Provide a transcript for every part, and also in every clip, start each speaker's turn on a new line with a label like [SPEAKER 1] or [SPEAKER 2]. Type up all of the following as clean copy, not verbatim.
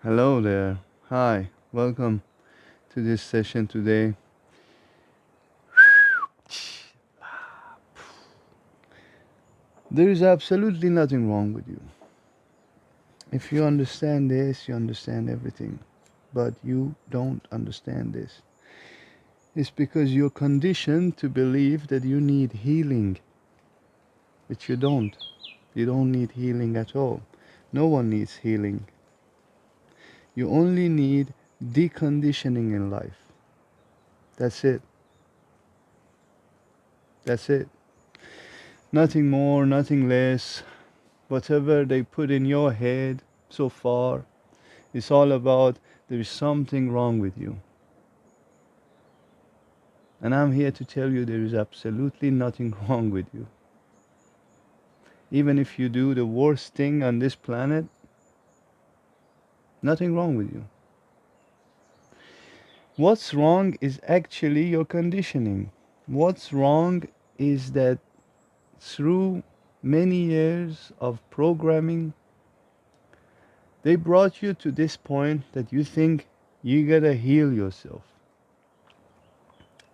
[SPEAKER 1] Hello there. Hi. Welcome to this session today. There is absolutely nothing wrong with you. If you understand this, you understand everything. But you don't understand this. It's because you're conditioned to believe that you need healing, which you don't. You don't need healing at all. No one needs healing. You only need deconditioning in life. That's it. That's it. Nothing more, nothing less. Whatever they put in your head so far, it's all about there is something wrong with you. And I'm here to tell you there is absolutely nothing wrong with you. Even if you do the worst thing on this planet, nothing wrong with you. What's wrong is actually your conditioning. What's wrong is that through many years of programming, they brought you to this point that you think you gotta heal yourself.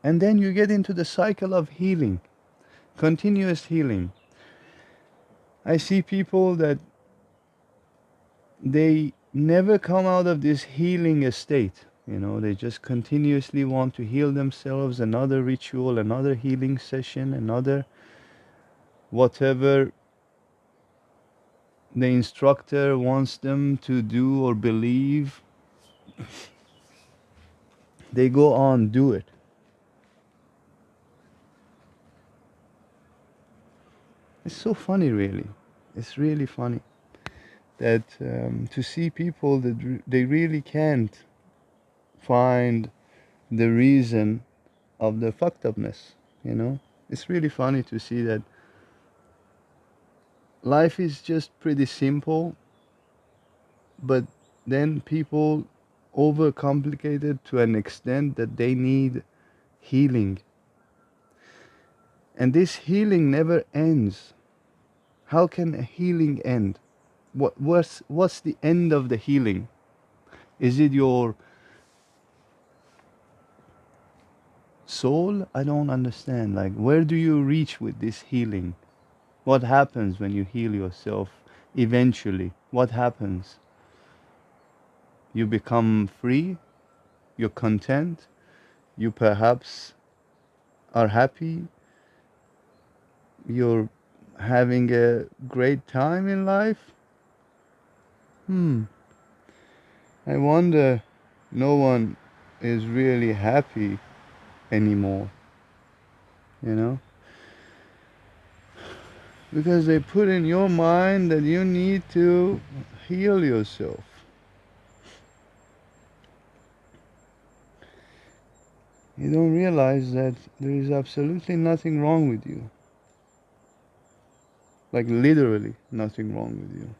[SPEAKER 1] And then you get into the cycle of healing, continuous healing. I see people that they never come out of this healing state. They just continuously want to heal themselves, another ritual, another healing session, another whatever the instructor wants them to do or believe. They go on, do it. It's so funny, really. It's really funny that to see people that they really can't find the reason of the fucked upness. It's really funny to see that life is just pretty simple, but then people overcomplicate it to an extent that they need healing, and this healing never ends. How can a healing end? What's the end of the healing? Is it your soul? I don't understand. Like, where do you reach with this healing? What happens when you heal yourself eventually? What happens? You become free, you're content, you perhaps are happy, you're having a great time in life. Hmm, I wonder, no one is really happy anymore, you know? Because they put in your mind that you need to heal yourself. You don't realize that there is absolutely nothing wrong with you. Like, literally nothing wrong with you.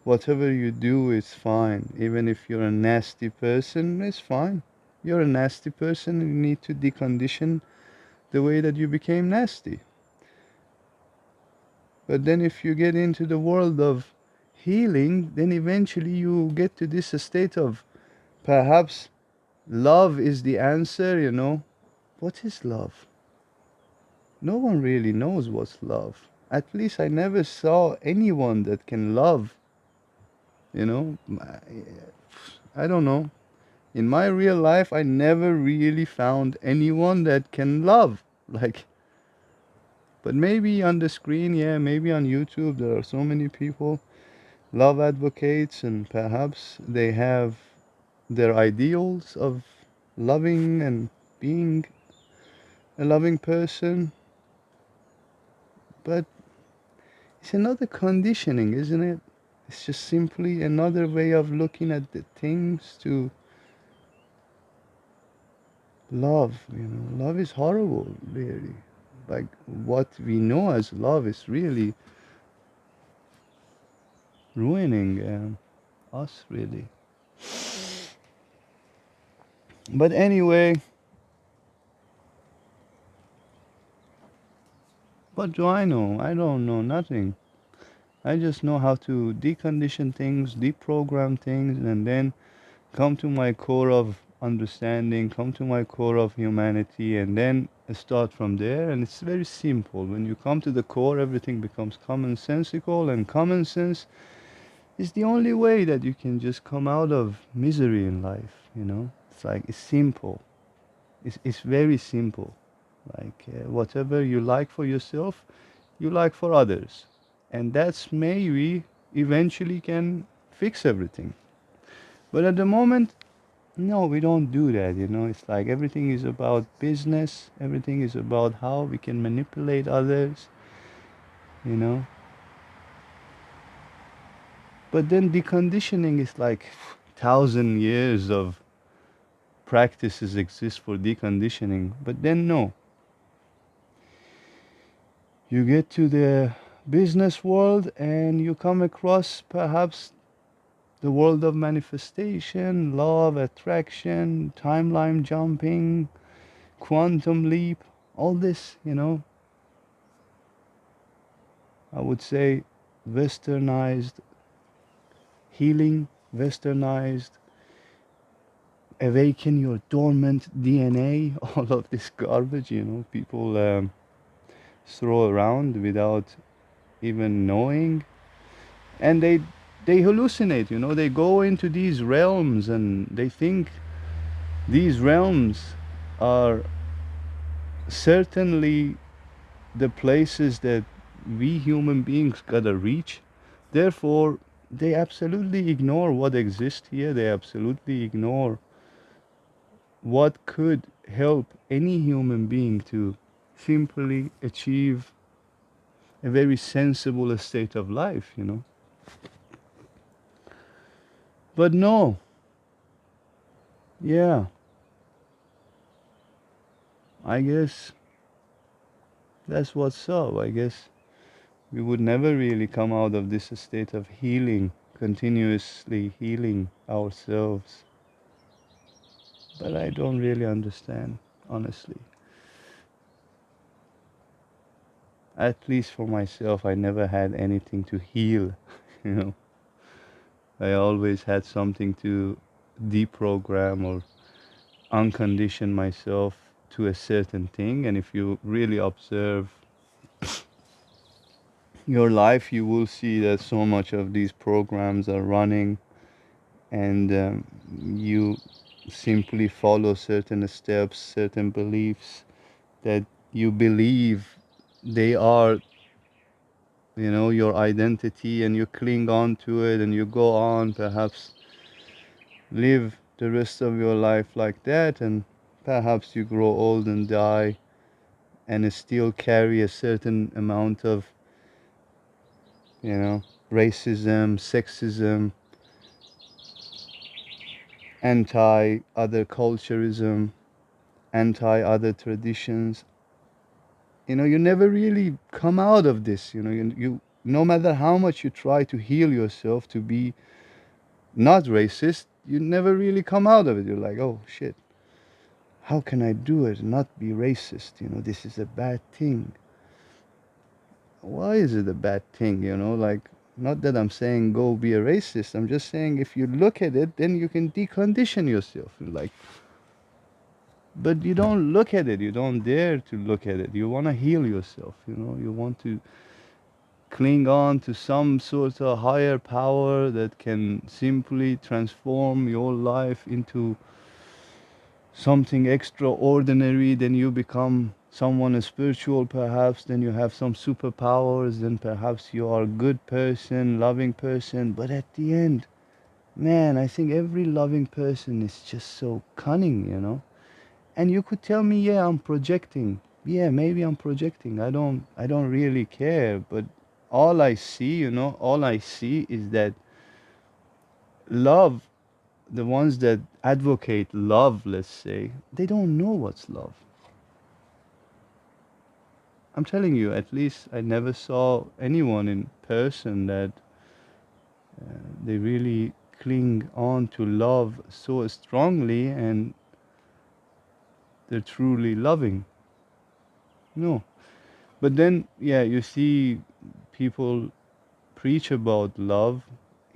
[SPEAKER 1] Whatever you do is fine. Even if you're a nasty person, it's fine. You're a nasty person and you need to decondition the way that you became nasty. But then if you get into the world of healing, then eventually you get to this state of perhaps love is the answer. What is love? No one really knows what's love. At least I never saw anyone that can love, you know. I don't know. In my real life, I never really found anyone that can love. Like, but maybe on the screen, yeah, maybe on YouTube, there are so many people, love advocates, and perhaps they have their ideals of loving and being a loving person. But it's another conditioning, isn't it? It's just simply another way of looking at the things to love. Love is horrible, really. Like, what we know as love is really ruining us, really. But anyway, what do I know? I don't know nothing. I just know how to decondition things, deprogram things, and then come to my core of understanding, come to my core of humanity, and then start from there. And it's very simple. When you come to the core, everything becomes commonsensical, and common sense is the only way that you can just come out of misery in life. It's like it's simple. It's very simple. Like whatever you like for yourself, you like for others, and that's maybe eventually can fix everything. But at the moment, no, we don't do that. It's like everything is about business, everything is about how we can manipulate others, you know. But then deconditioning is like 1,000 years of practices exist for deconditioning. But then, no, you get to the business world and you come across perhaps the world of manifestation, law of attraction, timeline jumping, quantum leap, all this, I would say westernized healing, westernized awaken your dormant DNA, all of this garbage, people throw around without even knowing. And they hallucinate, they go into these realms and they think these realms are certainly the places that we human beings gotta reach. Therefore, they absolutely ignore what exists here. They absolutely ignore what could help any human being to simply achieve a very sensible state of life. But no, yeah, I guess that's what's up. I guess we would never really come out of this state of healing, continuously healing ourselves. But I don't really understand, honestly. At least for myself, I never had anything to heal. you know. I always had something to deprogram or uncondition myself to a certain thing. And if you really observe your life, you will see that so much of these programs are running, and you simply follow certain steps, certain beliefs that you believe they are, your identity, and you cling on to it and you go on, perhaps live the rest of your life like that, and perhaps you grow old and die and still carry a certain amount of, you know, racism, sexism, anti other culturism, anti other traditions. You never really come out of this. You no matter how much you try to heal yourself to be not racist, you never really come out of it. You're like, oh shit, how can I do it? Not be racist. This is a bad thing. Why is it a bad thing? Like, not that I'm saying go be a racist. I'm just saying if you look at it, then you can decondition yourself. Like, but you don't look at it. You don't dare to look at it. You want to heal yourself. You want to cling on to some sort of higher power that can simply transform your life into something extraordinary. Then you become someone spiritual, perhaps. Then you have some superpowers. Then perhaps you are a good person, loving person. But at the end, man, I think every loving person is just so cunning. And you could tell me, yeah, I'm projecting. Yeah, maybe I'm projecting. I don't really care. But all I see is that love, the ones that advocate love, let's say, they don't know what's love. I'm telling you, at least I never saw anyone in person that they really cling on to love so strongly and they're truly loving. No. But then, yeah, you see people preach about love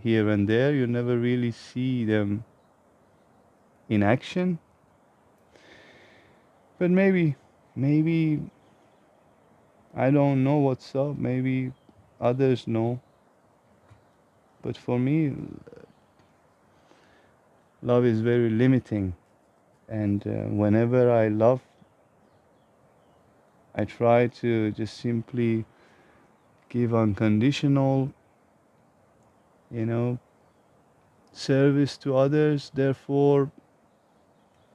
[SPEAKER 1] here and there, you never really see them in action. But maybe I don't know what's up. Maybe others know. But for me, love is very limiting. And whenever I love, I try to just simply give unconditional, you know, service to others. Therefore,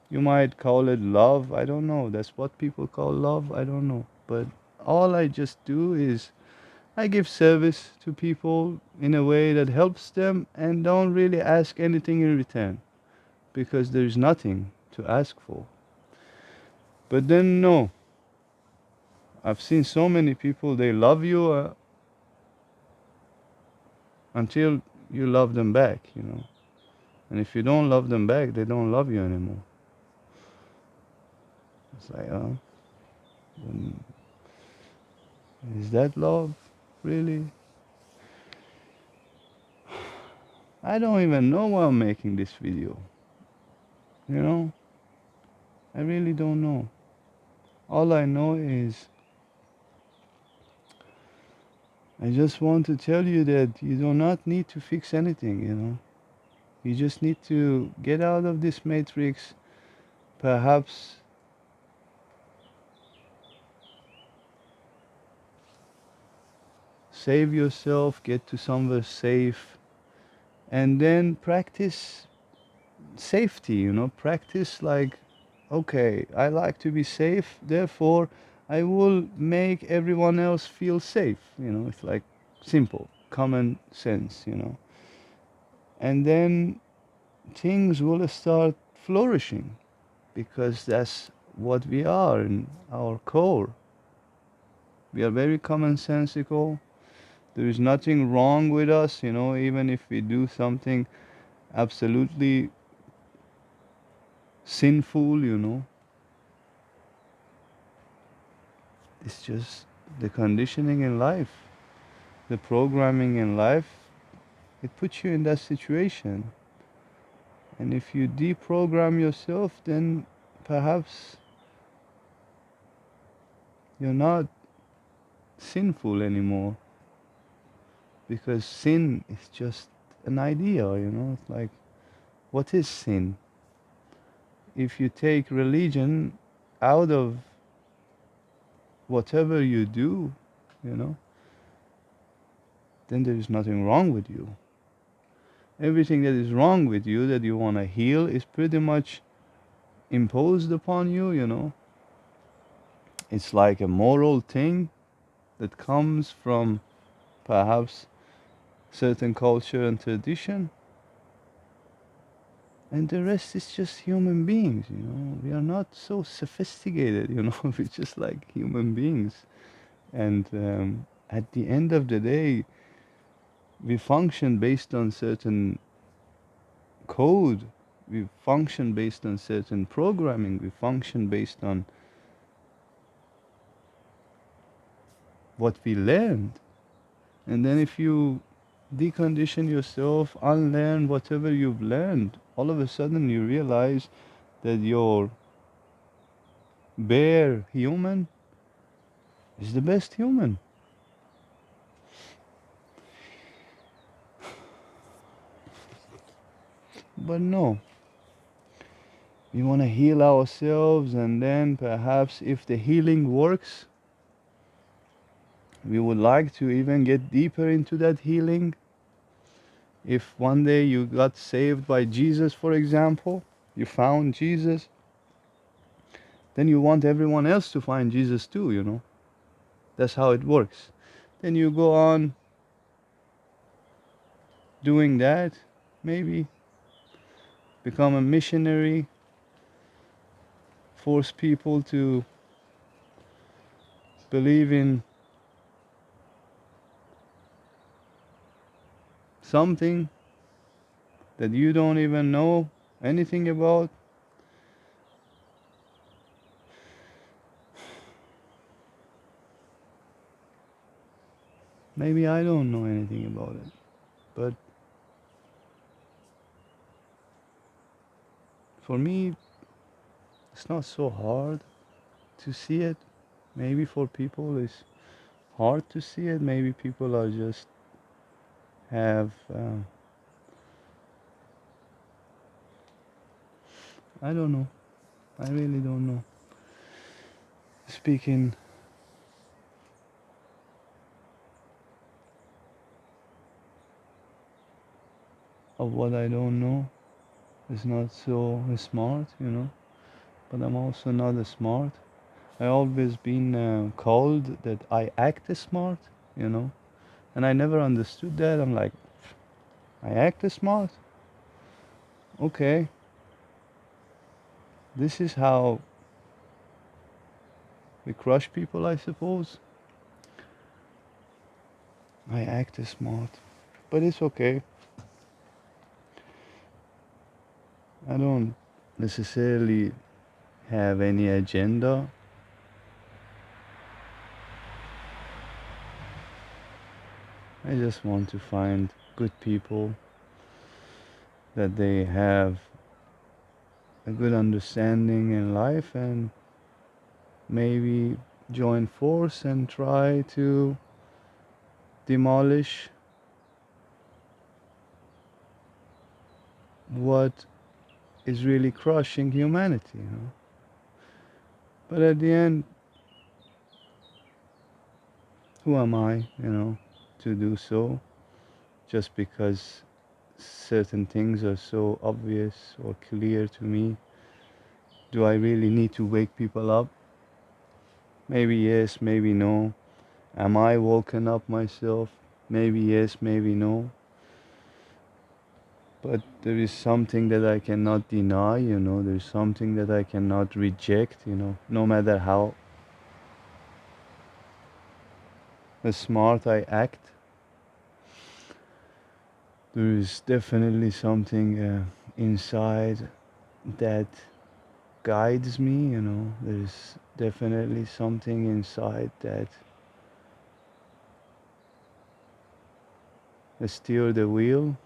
[SPEAKER 1] you might call it love. I don't know. That's what people call love. I don't know. But all I just do is I give service to people in a way that helps them and don't really ask anything in return because there's nothing to ask for. But then, no, I've seen so many people, they love you until you love them back. And if you don't love them back, they don't love you anymore. It's like, then is that love? Really? I don't even know why I'm making this video. You know? I really don't know. All I know is I just want to tell you that you do not need to fix anything. You just need to get out of this matrix, perhaps save yourself, get to somewhere safe, and then practice safety. Practice like, okay, I like to be safe, therefore I will make everyone else feel safe. It's like simple, common sense. And then things will start flourishing because that's what we are in our core. We are very commonsensical. There is nothing wrong with us, even if we do something absolutely sinful. It's just the conditioning in life, the programming in life. It puts you in that situation. And if you deprogram yourself, then perhaps you're not sinful anymore. Because sin is just an idea. It's like, what is sin? If you take religion out of whatever you do, you know, then there is nothing wrong with you. Everything that is wrong with you that you want to heal is pretty much imposed upon you. It's like a moral thing that comes from perhaps certain culture and tradition, and the rest is just human beings. We are not so sophisticated. We're just like human beings. And at the end of the day, we function based on certain code, we function based on certain programming, we function based on what we learned. And then if you decondition yourself, unlearn whatever you've learned, all of a sudden you realize that your bare human is the best human. But no, we want to heal ourselves, and then perhaps if the healing works, we would like to even get deeper into that healing. If one day you got saved by Jesus, for example, you found Jesus, then you want everyone else to find Jesus too. That's how it works. Then you go on doing that, maybe become a missionary, force people to believe in something that you don't even know anything about. Maybe I don't know anything about it, but for me, it's not so hard to see it. Maybe for people it's hard to see it. Maybe people are just have I don't know. I really don't know. Speaking of what I don't know, is not so smart, but I'm also not smart. I always been called that I act smart, you know, and I never understood that. I'm like, I act smart. Okay, this is how we crush people, I suppose. I act smart, but it's okay. I don't necessarily have any agenda. I just want to find good people that they have a good understanding in life and maybe join force and try to demolish what is really crushing humanity. But at the end, who am I, to do so just because certain things are so obvious or clear to me? Do I really need to wake people up? Maybe yes, maybe no. Am I woken up myself? Maybe yes, maybe no. But there is something that I cannot deny. There's something that I cannot reject, no matter how smart I act. There is definitely something inside that guides me. There's definitely something inside that steer the wheel.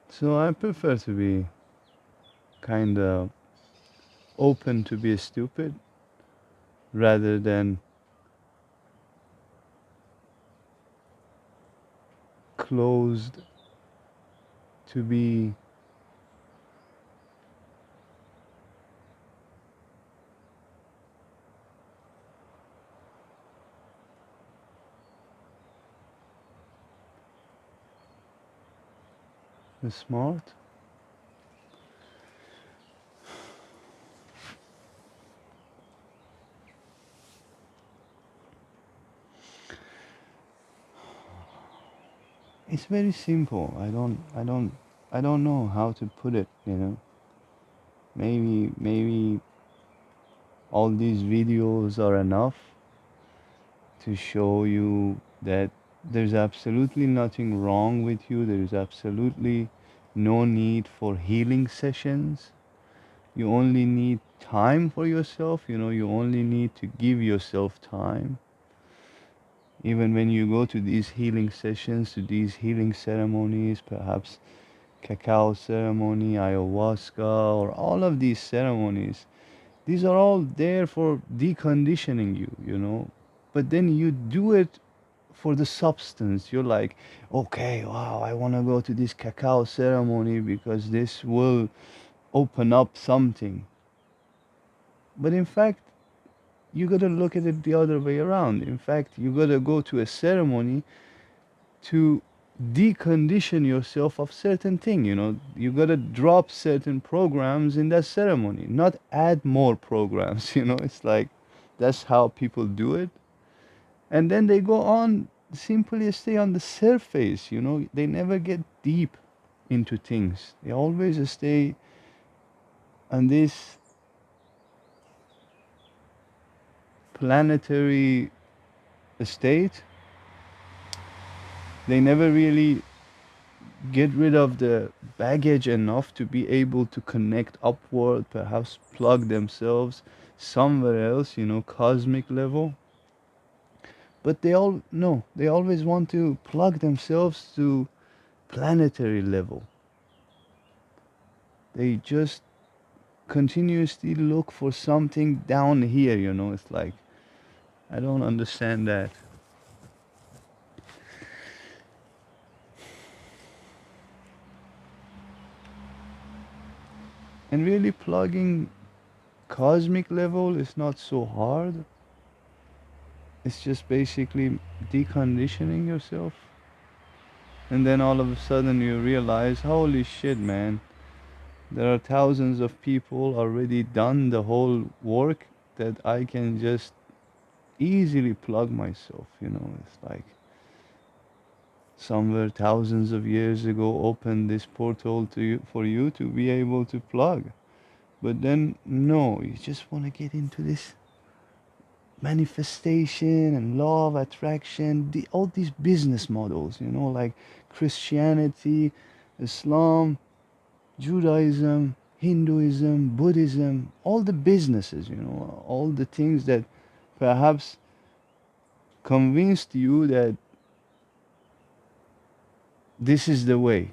[SPEAKER 1] So I prefer to be kind of open to be stupid rather than closed to be smart. It's very simple. I don't know how to put it. Maybe all these videos are enough to show you that there's absolutely nothing wrong with you. There's absolutely no need for healing sessions. You only need time for yourself. You only need to give yourself time. Even when you go to these healing sessions, to these healing ceremonies, perhaps cacao ceremony, ayahuasca, or all of these ceremonies, these are all there for deconditioning you. But then you do it for the substance. You're like, okay, wow, I want to go to this cacao ceremony because this will open up something. But in fact, you gotta look at it the other way around. In fact, you gotta go to a ceremony to decondition yourself of certain thing. You gotta drop certain programs in that ceremony, not add more programs. It's like that's how people do it, and then they go on simply stay on the surface. They never get deep into things. They always stay on this planetary state. They never really get rid of the baggage enough to be able to connect upward, perhaps plug themselves somewhere else, cosmic level. But they all no, they always want to plug themselves to planetary level. They just continuously look for something down here. It's like I don't understand that. And really plugging cosmic level is not so hard. It's just basically deconditioning yourself. And then all of a sudden you realize, holy shit, man, there are thousands of people already done the whole work that I can just easily plug myself. It's like somewhere thousands of years ago opened this portal to you for you to be able to plug. But then no, you just want to get into this manifestation and law of attraction, all these business models, like Christianity, Islam, Judaism, Hinduism, Buddhism, all the businesses, all the things that perhaps convinced you that this is the way.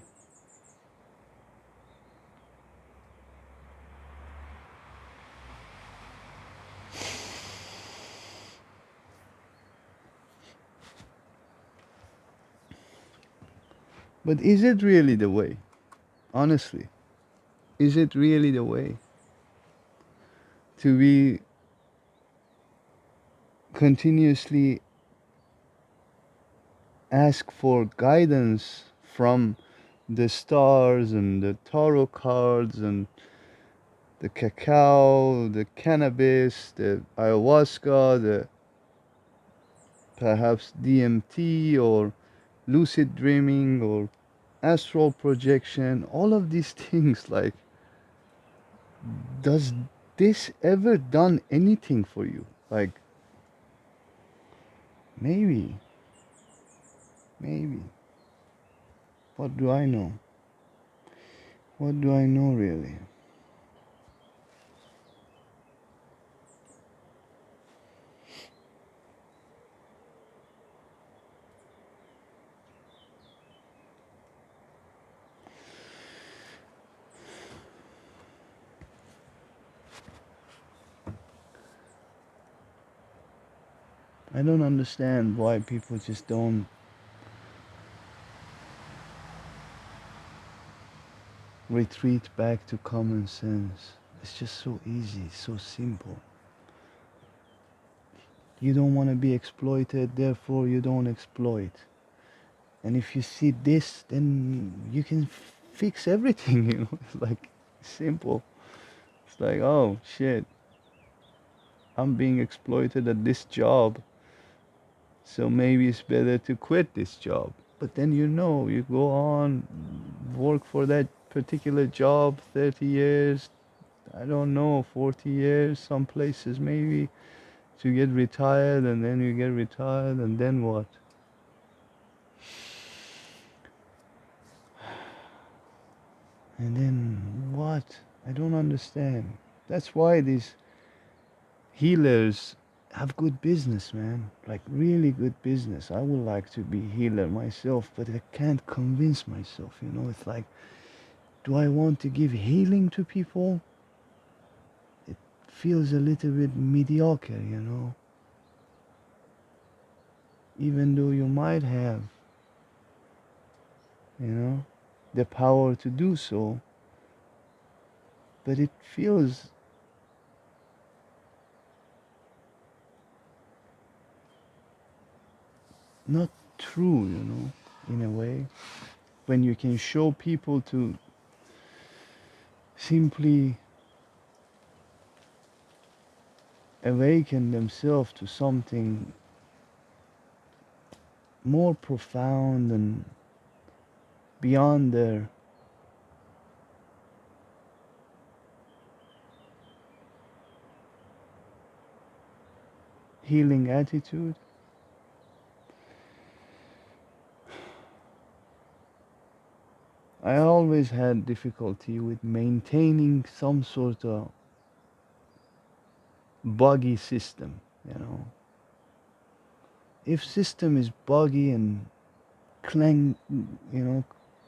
[SPEAKER 1] But is it really the way? Honestly, is it really the way to be continuously ask for guidance from the stars and the tarot cards and the cacao, the cannabis, the ayahuasca, the perhaps DMT or lucid dreaming or astral projection, all of these things, like, does this ever done anything for you? Like, maybe, maybe. What do I know? What do I know really? I don't understand why people just don't retreat back to common sense. It's just so easy, so simple. You don't want to be exploited, therefore you don't exploit. And if you see this, then you can fix everything. It's like simple. It's like, oh shit, I'm being exploited at this job, so maybe it's better to quit this job. But then you go on, work for that particular job 30 years, I don't know, 40 years, some places maybe, to get retired, and then you get retired, and then what? And then what? I don't understand. That's why these healers have good business, man. Like really good business. I would like to be healer myself, but I can't convince myself. It's like, do I want to give healing to people? It feels a little bit mediocre. Even though you might have, the power to do so, but it feels not true, in a way. When you can show people to simply awaken themselves to something more profound and beyond their healing attitude, I always had difficulty with maintaining some sort of buggy system, you know. If system is buggy and clang, you know,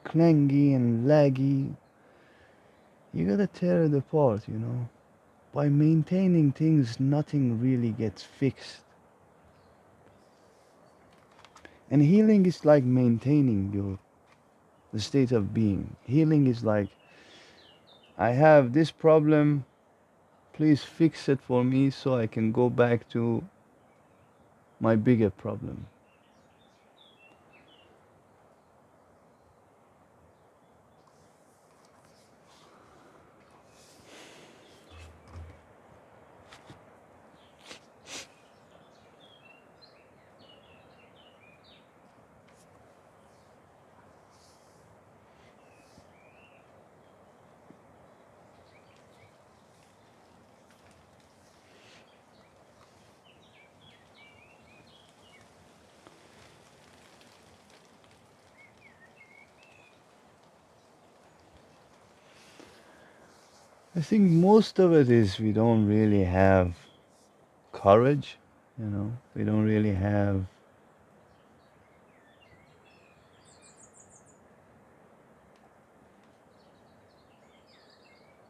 [SPEAKER 1] clangy and laggy, you gotta tear it apart, you know. By maintaining things, nothing really gets fixed. And healing is like maintaining your the state of being. Healing is like, I have this problem, please fix it for me so I can go back to my bigger problem. I think most of it is we don't really have courage, you know, we don't really have.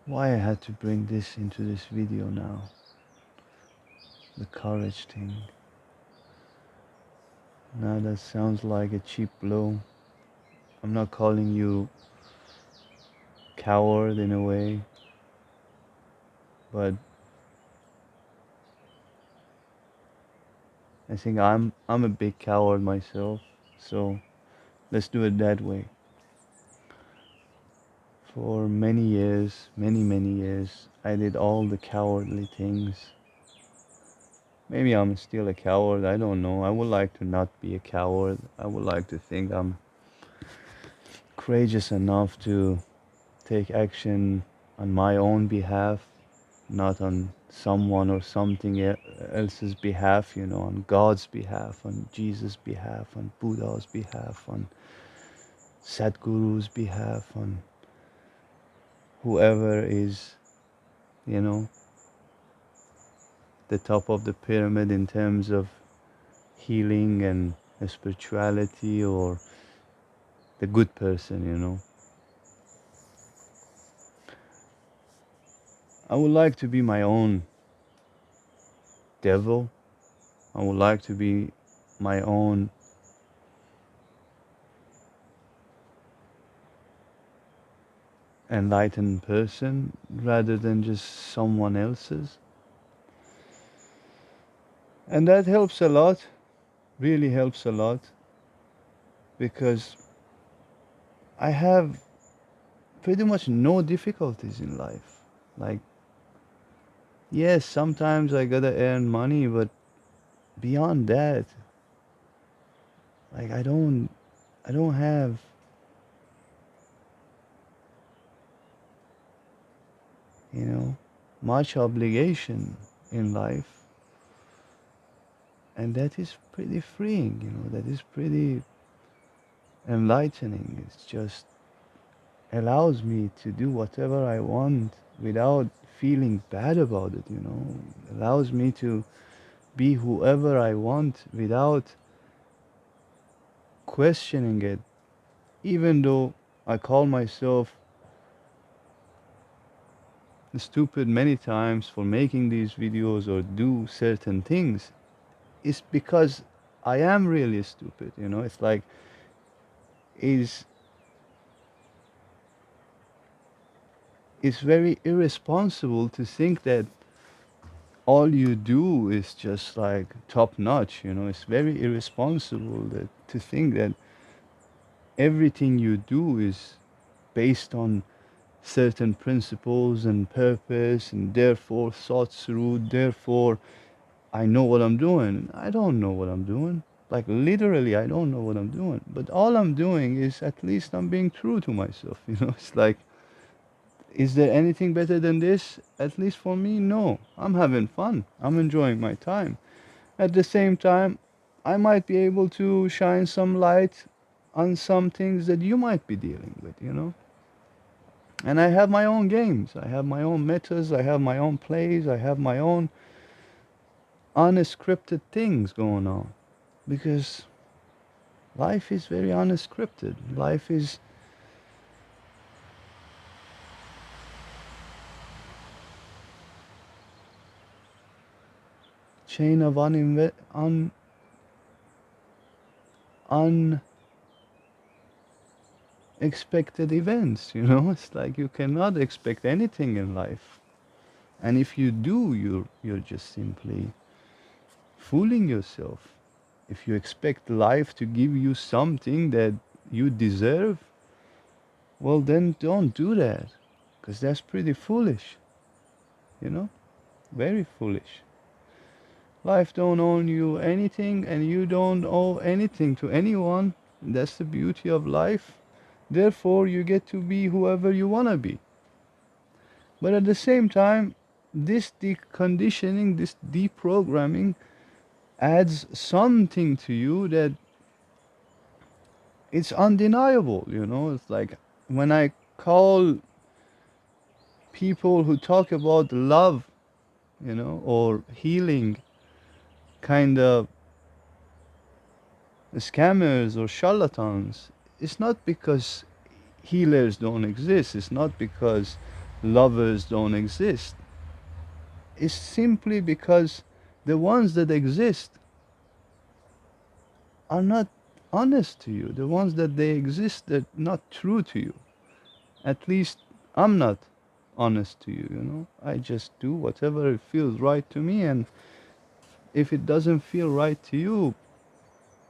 [SPEAKER 1] Why I had to bring this into this video now, the courage thing. Now that sounds like a cheap blow. I'm not calling you coward in a way, but I think I'm a big coward myself, so let's do it that way. For many years, many years, I did all the cowardly things. Maybe I'm still a coward, I don't know. I would like to not be a coward. I would like to think I'm courageous enough to take action on my own behalf, not on someone or something else's behalf, you know, on God's behalf, on Jesus' behalf, on Buddha's behalf, on Sadhguru's behalf, on whoever is, you know, the top of the pyramid in terms of healing and spirituality, or the good person, you know. I would like to be my own devil. I would like to be my own enlightened person rather than just someone else's. And that helps a lot, really helps a lot, because I have pretty much no difficulties in life. Like, yes, sometimes I gotta earn money, but beyond that, like I don't have, you know, much obligation in life. And that is pretty freeing, you know, that is pretty enlightening. It's just allows me to do whatever I want without feeling bad about it, you know. Allows me to be whoever I want without questioning it, even though I call myself stupid many times for making these videos or do certain things. It's because I am really stupid, you know. It's like, is it's very irresponsible to think that all you do is just like top notch, you know. It's very irresponsible to think that everything you do is based on certain principles and purpose, and therefore thought through, therefore I know what I'm doing. I don't know what I'm doing. Like, literally, I don't know what I'm doing. But all I'm doing is, at least I'm being true to myself, you know. It's like, is there anything better than this? At least for me, no. I'm having fun. I'm enjoying my time. At the same time, I might be able to shine some light on some things that you might be dealing with, you know. And I have my own games, I have my own metas, I have my own plays, I have my own unscripted things going on, because life is very unscripted. Life is chain of unexpected events, you know. It's like you cannot expect anything in life, and if you do, you're just simply fooling yourself. If you expect life to give you something that you deserve, well, then don't do that, because that's pretty foolish, you know, very foolish. Life don't owe you anything, and you don't owe anything to anyone. That's the beauty of life. Therefore, you get to be whoever you want to be. But at the same time, this deconditioning, this deprogramming adds something to you that it's undeniable, you know. It's like when I call people who talk about love, you know, or healing, kind of scammers or charlatans, it's not because healers don't exist, it's not because lovers don't exist. It's simply because the ones that exist are not honest to you. The ones that they exist, they're not true to you. At least I'm not honest to you, you know. I just do whatever feels right to me, and if it doesn't feel right to you,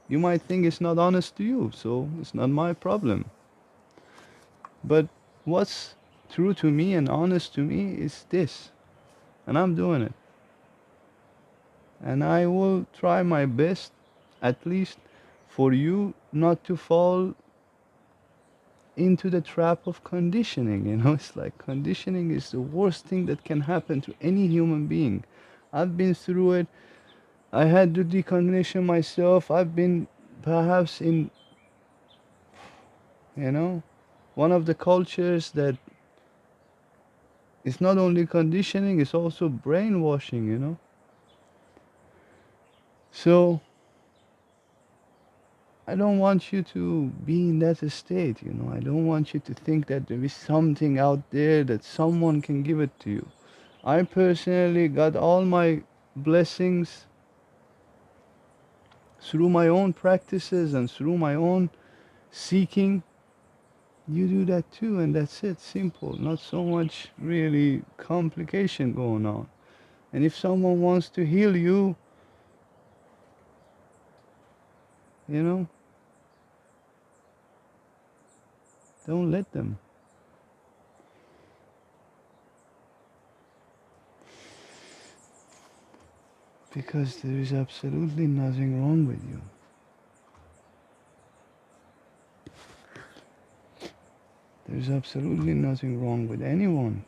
[SPEAKER 1] you might think it's not honest to you, so it's not my problem. But what's true to me and honest to me is this, and I'm doing it. And I will try my best, at least for you not to fall into the trap of conditioning. You know, it's like conditioning is the worst thing that can happen to any human being. I've been through it. I had to decondition myself. I've been perhaps in, you know, one of the cultures that is not only conditioning, it's also brainwashing, you know. So I don't want you to be in that state, you know. I don't want you to think that there is something out there that someone can give it to you. I personally got all my blessings through my own practices and through my own seeking. You do that too, and that's it. Simple. Not so much really complication going on. And if someone wants to heal you, you know, don't let them. Because there is absolutely nothing wrong with you. There's absolutely nothing wrong with anyone.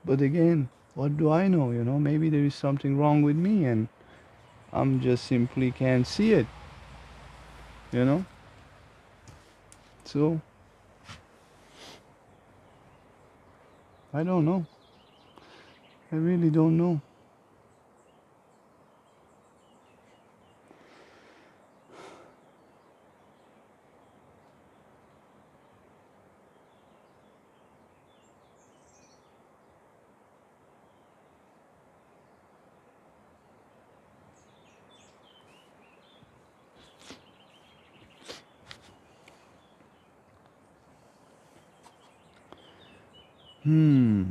[SPEAKER 1] But again, what do I know? You know, maybe there is something wrong with me and I'm just simply can't see it, you know? So, I don't know. I really don't know. Hmm.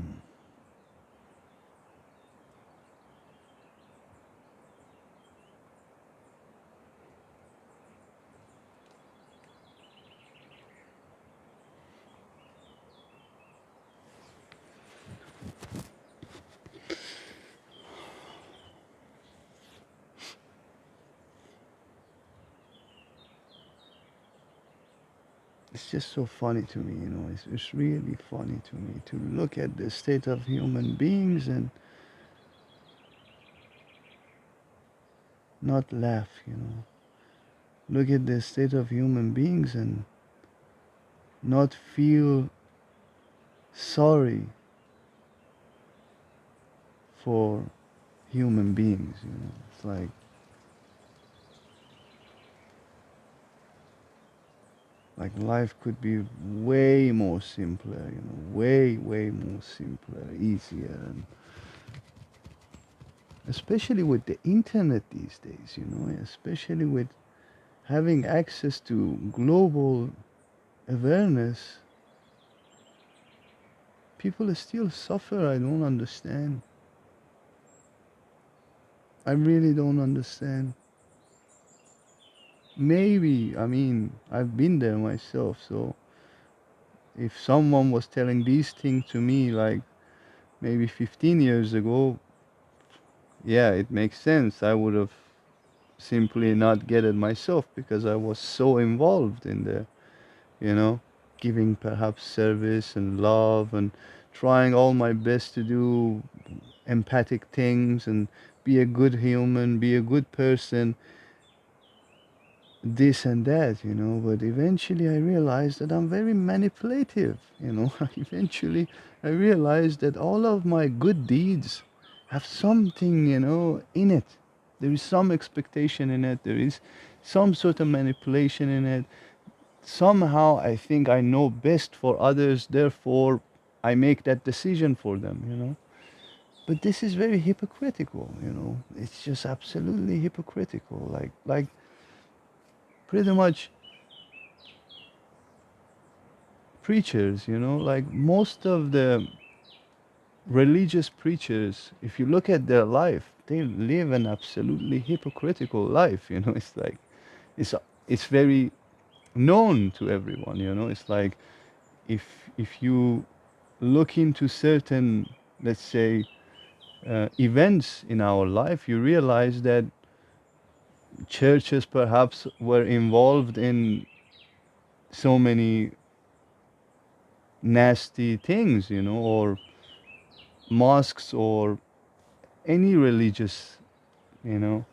[SPEAKER 1] It's just so funny to me, you know. It's really funny to me to look at the state of human beings and not laugh, you know. Look at the state of human beings and not feel sorry for human beings, you know. It's like life could be way more simpler, you know, way more simpler, easier, and especially with the internet these days, you know, especially with having access to global awareness, people still suffer. I don't understand. I really don't understand. Maybe, I mean, I've been there myself, so if someone was telling these things to me like maybe 15 years ago, yeah, it makes sense. I would have simply not get it myself because I was so involved in the, you know, giving perhaps service and love and trying all my best to do empathic things and be a good human, be a good person, this and that, you know. But eventually I realized that I'm very manipulative, you know. Eventually I realized that all of my good deeds have something, you know, in it. There is some expectation in it, there is some sort of manipulation in it. Somehow I think I know best for others, therefore I make that decision for them, you know. But this is very hypocritical, you know. It's just absolutely hypocritical. Like pretty much preachers, you know, like most of the religious preachers, if you look at their life, they live an absolutely hypocritical life, you know. It's like it's it's very known to everyone, you know. It's like if if you look into certain, let's say, events in our life, you realize that churches perhaps were involved in so many nasty things, you know, or mosques or any religious, you know,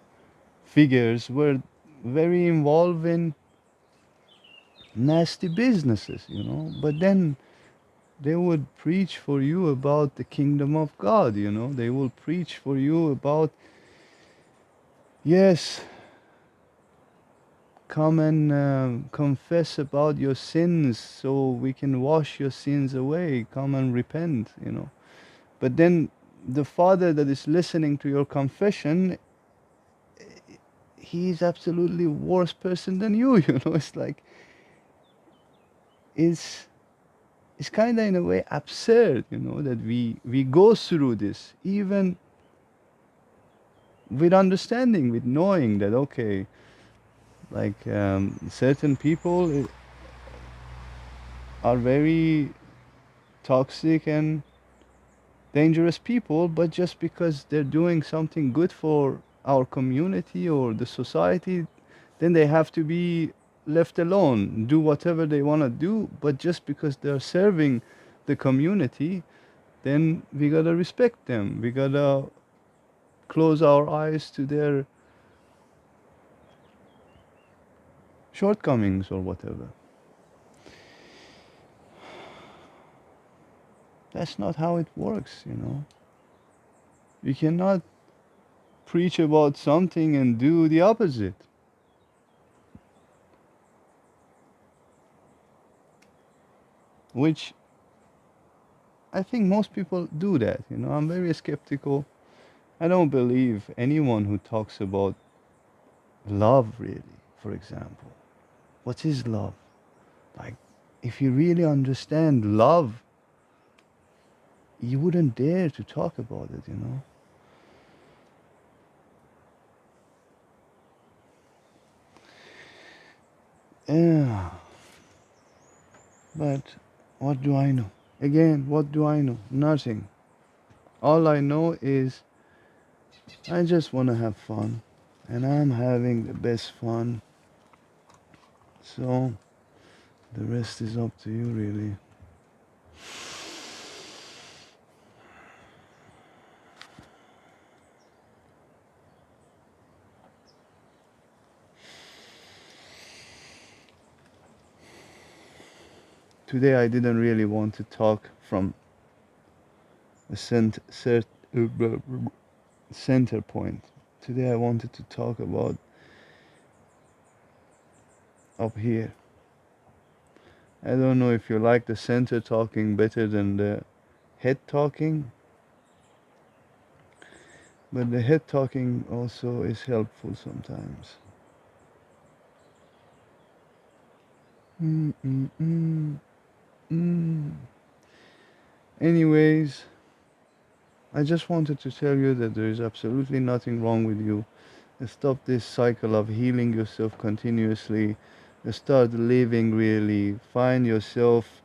[SPEAKER 1] figures were very involved in nasty businesses, you know. But then they would preach for you about the kingdom of God, you know. They will preach for you about, yes, come and confess about your sins so we can wash your sins away. Come and repent, you know. But then the father that is listening to your confession, he's absolutely worse person than you, you know. It's like it's it's kind of in a way absurd, you know, that we go through this even with understanding, with knowing that okay, like certain people are very toxic and dangerous people, but just because they're doing something good for our community or the society, then they have to be left alone, do whatever they want to do. But just because they're serving the community, then we gotta respect them. We gotta close our eyes to their shortcomings or whatever. That's not how it works, you know. You cannot preach about something and do the opposite, which I think most people do that, you know. I'm very skeptical. I don't believe anyone who talks about love, really, for example. What is love? Like, if you really understand love, you wouldn't dare to talk about it, you know. Yeah, but what do I know? Again, what do I know? Nothing. All I know is I just want to have fun, and I'm having the best fun. So the rest is up to you, really. today I didn't really want to talk from a center point. Today I wanted to talk about up here. I don't know if you like the center talking better than the head talking, but the head talking also is helpful sometimes. Mm, mm, mm, mm. Anyways, I just wanted to tell you that there is absolutely nothing wrong with you. Stop this cycle of healing yourself continuously. Start living really. Find yourself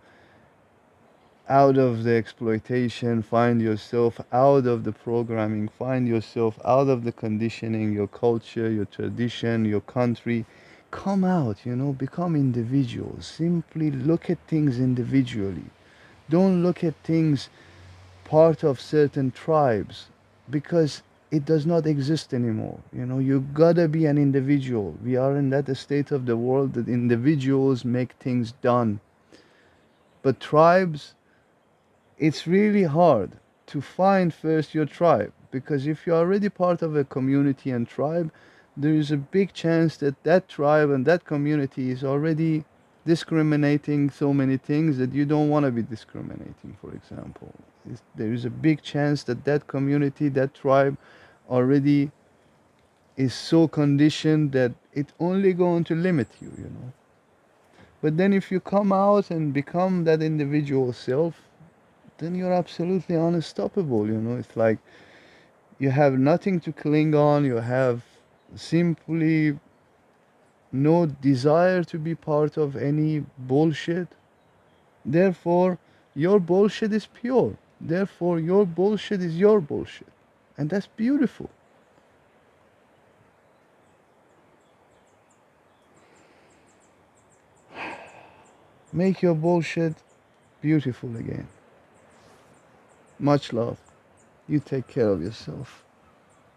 [SPEAKER 1] out of the exploitation. Find yourself out of the programming. Find yourself out of the conditioning, your culture, your tradition, your country. Come out, become individuals. Simply look at things individually. Don't look at things part of certain tribes because it does not exist anymore. You gotta be an individual. We are in that state of the world that individuals make things done. But tribes, it's really hard to find first your tribe, because if you're already part of a community and tribe, there is a big chance that that tribe and that community is already discriminating so many things that you don't want to be discriminating. For example, there is a big chance that that community, that tribe, already is so conditioned that it's only going to limit you. But then if you come out and become that individual self, then you're absolutely unstoppable. It's like you have nothing to cling on. You have simply no desire to be part of any bullshit. Therefore, your bullshit is pure. Therefore, your bullshit is your bullshit. And that's beautiful. Make your bullshit beautiful again. Much love. You take care of yourself.